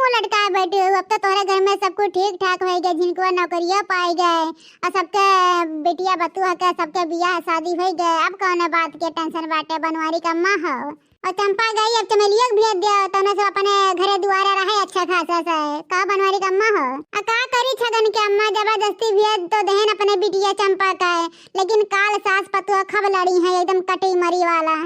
मुंह लटकाए बैठे हो? अब तो तुम्हारे घर में सब कुछ ठीक ठाक हो गया, जिनको नौकरियां पाई गए और सबके बेटिया बतुआ के सबके बियाह शादी हो गए। अब कौन बात के टेंशन बाटे? बनवारी का अम्मा हो और चंपा गई, अब चमेलिया के भेज दिया तो सब अपने घरे दुआरे रहे अच्छा खासा से। का बनवारी का अम्मा हो आ का करी छगन के अम्मा जबरदस्ती भेज तो देहन अपने बिटिया चंपा का है, लेकिन काल सास पतुआ खब लड़ी है एकदम कटी मरी वाला।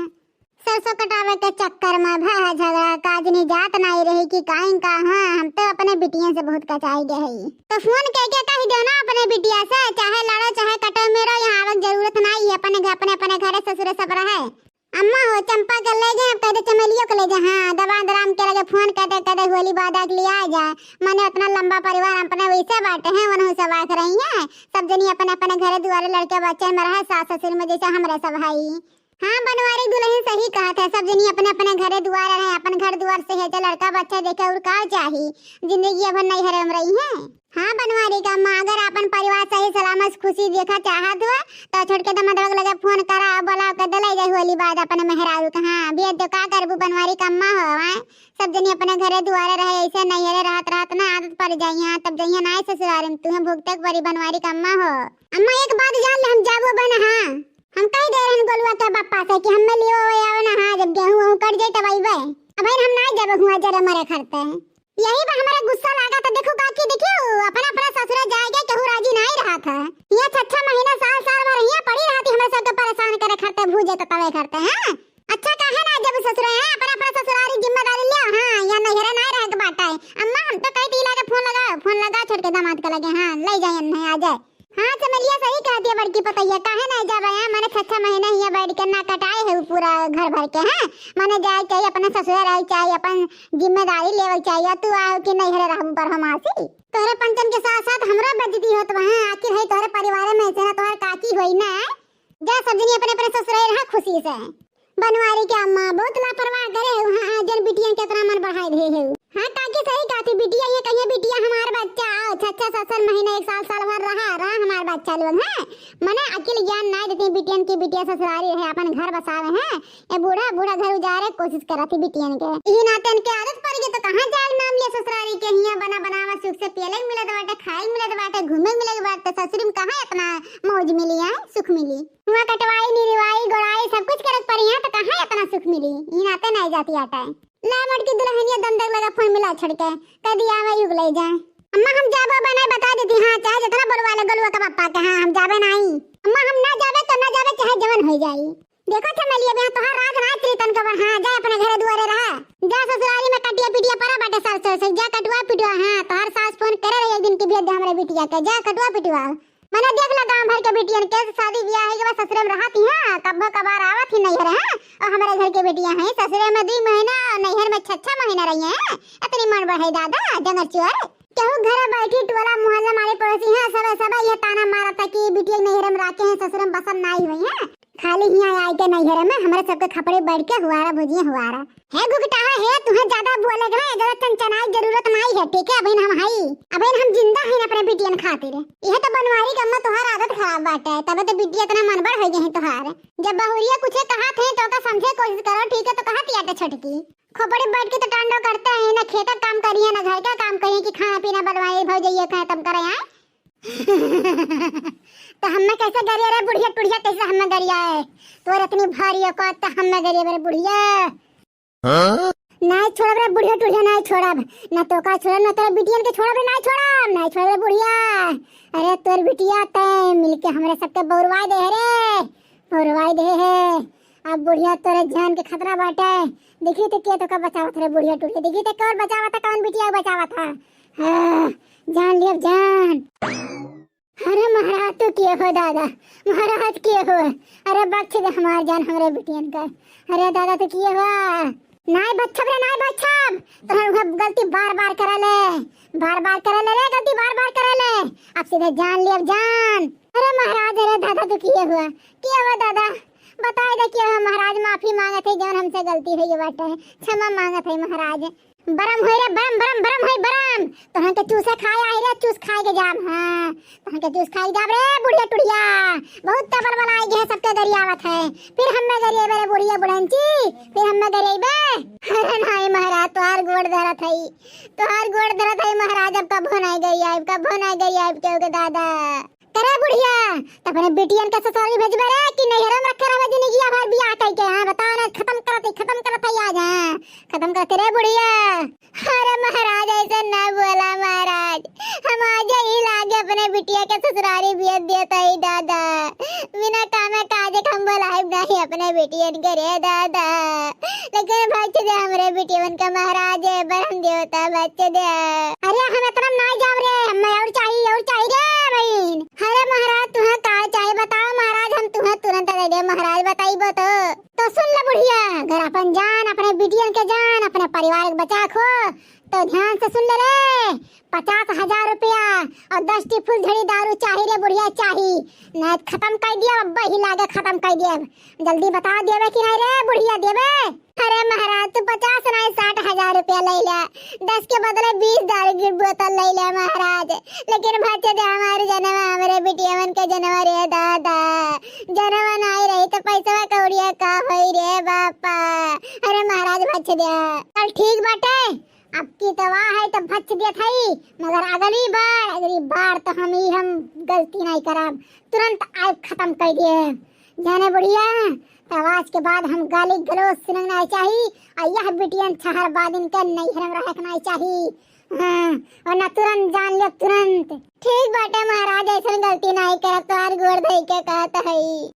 सरसों कटावे के चक्कर में भा झगड़ा काज नहीं जात नहीं रही कि काइन का। हाँ हम तो अपने बिटिया से बहुत कचाई गए, तो फोन करके कह दो ना अपने बिटिया से, चाहे लड़ो चाहे कटो मेरो यहाँ आवे जरूरत नहीं है। अपने घर ससुर सब रहे। अम्मा हो चंपा के ले जाए, कह दे चमेलियों के ले जाए। हाँ दबा दराम के लगे फोन कर दे होली बादा के लिए आ जाए। मैंने अपना लंबा परिवार अपने वैसे बांटे हैं वनहु सब आख रही है। सब जनी अपने घर दुआरे लड़के बच्चे में रहे, सास ससुर में जैसे हमारे सब भाई। हाँ बनवारी दुल्हन सही कहा था, सब जनी अपने घरे दुआर रहे। अपन घर दुआर से है लड़का बच्चा देखे और का चाहिए, जिंदगी अब नहीं हरम रही है। हाँ बनवारी का माँ अगर अपन परिवार सही सलामत खुशी देखा चाहत हुआ तो छोड़ के दमदग लगे फोन करा बोला के दले जाए होली बाद अपने मेहरारू का। हाँ भेज दो का करबू बनवारी का अम्मा हो। सब जनी अपने घरे दुआरे रहे, ऐसे नहीं हरे रात ना आदत पड़ जाई। हाँ तब जइया ना ससुराल में तुम्हें भुगतक परी बनवारी का अम्मा हो। अम्मा एक बात जान ले, हम जाबो बन। हाँ हम कह दे रहे गोलुआ के पापा से कि हमें लियो आवे ना। हाँ जब गेहूं कट जाए तब आइबे। अब हम ना जब हुआ जरा मरे खरते हैं यही पर हमारा गुस्सा लगा तो देखो काकी देखियो अपना ससुर जाएगा केहू राजी नहीं रहा था। ये 6 महीना साल भर यहाँ पड़ी रहती हमें सबके परेशान करे खरते भूजे तो तवे करते हैं। अच्छा कहे ना जब ससुर है अपना ससुरारी जिम्मेदारी लिया। हाँ या नहीं रह के बाटा है। अम्मा हम तो कही थी फोन लगा छोड़ के दामाद के लगे। हाँ ले जाए नहीं आ जाए। हाँ चमेलिया सही कहती है बड़की पतैया, काहे नहीं जा रहे हैं। मैंने 6 महीने यहाँ बैठ के ना कटाए है पूरा घर भर के। हैं मैंने जाए चाहिए अपने ससुर रह चाहिए अपन जिम्मेदारी लेवल चाहिए। तू आओ कि नहीं हरे रहूं पर हम आसी तोहरे पंचम के साथ साथ हमरा बेइज्जती होत वहां आखिर है तोहरे परिवार में से ना तोहर काकी होई ना। जा सब जनी अपने ससुर रह खुशी से। बनवारी के अम्मा बहुत लापरवाह करे है। हां जन बिटिया के तरह मन बढ़ाई दे है। हां काकी सही कहती बिटिया ये कहिए बिटिया हमार बच्चा आओ 6 महीने 1 साल भर रहा हमार बच्चा लोग है। मने अकेले ज्ञान नहीं देती बिटियन की बिटिया ससुरारी है अपन घर बसावे हैं। ये बूढ़ा घर उजारे कोशिश करती बिटियन के ई नाते के आदत पड़ गई तो कहां जाए नाम ले ससुरारी के। हिया बनावा सुख से पियले मिले बाटे खाए मिले बाटे घूमे मिले बाटे ससुर में कहां इतना मौज मिली है सुख मिली। हुआ कटवाई निरवाई गोड़ाई सब कुछ करक पड़ी है तो कहां इतना सुख मिली। ई नाते नहीं जाती आटा ला मटकी दुल्हनिया दंदक लगा फोन मिला छड़के कदी आवे युग ले जाए। अम्मा हम जाबो बनाए बता देती। हां चाहे जितना बोलवा ले गलुआ का पापा के। हां हम जाबे नहीं अम्मा हम ना जाबे तो ना जाबे चाहे जवन हो जाई। देखो चमेलिया बे तोहार राज रात त्रितन का। हां जा अपने घरे दुआरे रहा जा ससुराली में कटिया पिटिया परा बाटे सास से जा कटवा पिटवा। हां तोहार सास फोन करे रही एक दिन की भेज दे हमरे बिटिया के जा कटवा पिटवा। मैंने देख ला गांव भर के बेटियन के शादी ब्याह है के बाद ससुर में रहती है कब्बो कबार आवत ही नहीं रहे। और हमारे घर के बेटियां हैं ससुर में 2 महीना नैहर में 6 महीना रही हैं। इतनी मन बढ़े दादा जंगल चोर केहू घर बैठी टोला मोहल्ला मारे पड़ोसी हैं सब ये ताना मारा था कि बिटिया नैहर में राके हैं ससुर में बसम नहीं हुई है। खाली यहाँ आए के नैहर में हमारे सबके खपड़े बैठ के हुआरा भुजिया हुआरा है गुगटा है तुम्हें ज्यादा बोले के ना चंचनाई जरूरत नहीं है। ठीक है अबे हम हाई अबे हम जिंदा हैं अपने बिटियन खातिर। यह तो बनवारी का अम्मा तोहार आदत खराब बाटे तब तो बिटिया इतना मन बढ़ हो गई है तोहार। जब बहुरिया कुछ कहा थे तो का समझे कोशिश करो ठीक है तो कहा तियाटे छटकी खोपड़ी बैठ के तो टांडो करते हैं ना खेत का काम करिए ना घर का काम करिए कि खाना पीना बनवाइए भौजइए खाए तब करे हैं। तो हमें कैसे गरिया रे बुढ़िया टुढ़िया कैसे हमें गरिया है तो इतनी भारी को तो हमें गरिया रे बुढ़िया। नहीं छोड़ रे बुढ़िया टुढ़िया नहीं छोड़ब ना तो का छोड़ ना तेरे बिटियन के छोड़ब नहीं छोड़ रे बुढ़िया। अरे तोर बिटिया ते मिलके हमरे सबके बौरवाई दे रे बौरवाई दे है। अब बुढ़िया तोरे जान के खतरा बाटे देखी तो के तो का बचावत रे बुढ़िया टुढ़िया देखी तो कौन बचावत कौन बिटिया बचावत था। हां जान लियो जान। अरे महाराज तो के हो दादा महाराज के हो। अरे बच्चे दे हमार जान हमरे बिटियन का। अरे दादा तो के हो नाय बच्चब रे नाय बच्चब तो गलती बार-बार करे ले रे गलती बार-बार करे ले अब सीधे जान लियो जान। अरे महाराज अरे दादा तो के हुआ दादा बताए दे क्या महाराज माफी मांगत है जौन हमसे गलती हुई बाटे क्षमा मांगत है महाराज। बरम होय रे बरम होय बरम तो हम के चूसे खाए आई रे चूस खाए के जाब। हां तो हम के चूस खाए जाब रे बुढ़िया टुढ़िया बहुत तबल बनाई है सबके गरियावत है फिर हमें गरिए रे बुढ़िया बुढ़ंची फिर हमें गरिए बे। अरे नहीं महाराज तोहार गोड़ गोड़ धरत हई, तोहार गोड़ धरत हई महाराज। अब कब नहीं गई आइब, कब नहीं गई आइब के दादा। करे बुढ़िया त अपने बेटियन के ससुराल भेजबे रे कि नैहरा में रखे रहबे जिंदगी भर बियाह कई के? हां बता ना, खत्म करत हई आज। हां खत्म करते रे बुढ़िया। अरे महाराज ऐसा ना बोला महाराज, हम आज ही लागे अपने बिटिया के ससुरारी भेज देता ही दादा। बिना कामे काजे हम बोलाइब नहीं अपने बेटियन के रे दादा। लेकिन बच्चे दे हमरे बेटियन का महाराज बरम देवता बच्चे दे। अरे हम इतना ना जाव रे, हमें और चाहिए रे बहन। अरे महाराज तुम्हें का चाहिए बताओ महाराज, हम तुम्हें तुरंत दे दे महाराज, बताइबो तो सुन ले बुढ़िया। अगर अपन जान, अपने बिटियन के जान, अपने परिवार के बचा खो तो ध्यान से सुन ले रे। 50,000 रुपया और 10 टिफुल झड़ी दारू चाहिए रे बुढ़िया, चाहिए नहीं खत्म कर दिया। अब ही लागे खत्म कर दिया, जल्दी बता देवे कि नहीं रे बुढ़िया देवे? अरे महाराज तू 50 नहीं 60,000 रुपया ले ले, 10 के बदले 20 दारू की बोतल ले ले महाराज। लेकिन बच्चे दे हमारे जन्म, हमारे बिटिया मन के जन्म रे दादा। जन्म नहीं रही तो पैसा कौड़िया का होई रे बापा। अरे महाराज बच्चे दे चल ठीक बाटे, अब की तवा है तो बच दिया थई, मगर अगली बार तो हम गलती नहीं करब, तुरंत आइब खत्म कर दिए जाने बुढ़िया। आज के बाद हम गाली गलौज सुनना चाहिए और यह बिटियन छहर बादिन के नैहर में रखना चाहिए। हाँ और ना तुरंत जान ले तुरंत। ठीक बाटे महाराज, ऐसा गलती नहीं करब, तो गोड़ धई के कहत हई।